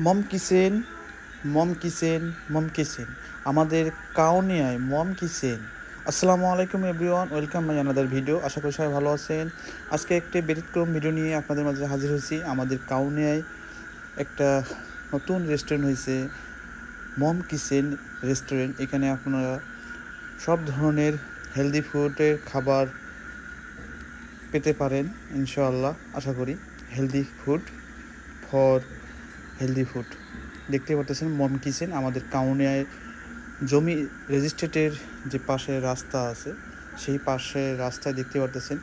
মম kitchen, mom kitchen, mom kitchen, আমাদের কাউনিয়ায় mom kitchen. আসসালামু আলাইকুম everyone, welcome my another video. আশা করি সবাই ভালো আছেন। আজকে একটি ব্যতিক্রম ভিডিও নিয়ে আপনাদের মাঝে হাজির হয়েছি। আমাদের কাউনিয়ায় একটা নতুন রেস্টুরেন্ট হয়েছে, মম কিচেন রেস্টুরেন্ট। এখানে আপনারা সব ধরনের হেলদি ফুডের খাবার পেতে পারেন ইনশাআল্লাহ। আশা করি healthy food for healthy food. দেখতে পাচ্ছেন মম কিচেন আমাদের কাউনিয়ায় জমি রেজিস্ট্রেটের যে পাশে রাস্তা আছে, সেই পাশে রাস্তায় দেখতে পাচ্ছেন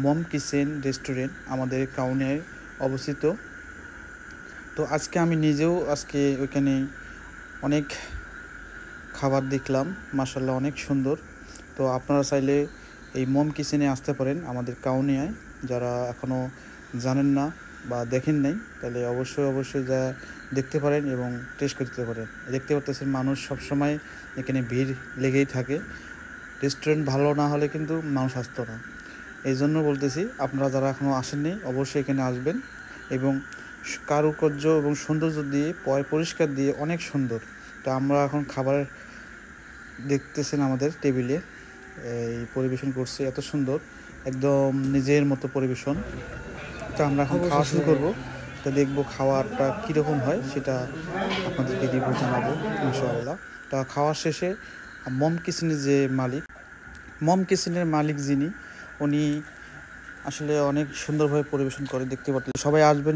মম কিচেন রেস্টুরেন্ট আমাদের কাউনিয়ায় অবস্থিত। তো আজকে আমি নিজেও ওইখানে অনেক খাবার দেখলাম, মাশাআল্লাহ অনেক সুন্দর। তো আপনারা চাইলে এই মম কিচেনে আসতে পারেন আমাদের কাউনিয়ায়। যারা এখনও জানেন না বা দেখেন নাই, তাহলে অবশ্যই যা দেখতে পারেন এবং টেস্ট করতে পারেন। দেখতে পারতেছেন মানুষ সবসময় এখানে ভিড় লেগেই থাকে। রেস্টুরেন্ট ভালো না হলে কিন্তু মানুষ আসতো না। এই জন্য বলতেছি, আপনারা যারা এখনও আসেননি অবশ্যই এখানে আসবেন। এবং কারুকার্য এবং সৌন্দর্য দিয়ে পরিষ্কার দিয়ে অনেক সুন্দর। তো আমরা এখন খাবার দেখতেছেন আমাদের টেবিলে এই পরিবেশন করছে, এত সুন্দর, একদম নিজের মতো পরিবেশন। তো আমরা এখন খাওয়া শুরু করব। তো দেখবো খাওয়াটা কীরকম হয়, সেটা আপনাদেরকে রিভিউ জানাবো ইনশাআল্লাহ। তা খাওয়ার শেষে মম কিচেনের মালিক যিনি, উনি আসলে অনেক সুন্দরভাবে পরিবেশন করে। দেখতে পাচ্ছেন, সবাই আসবেন।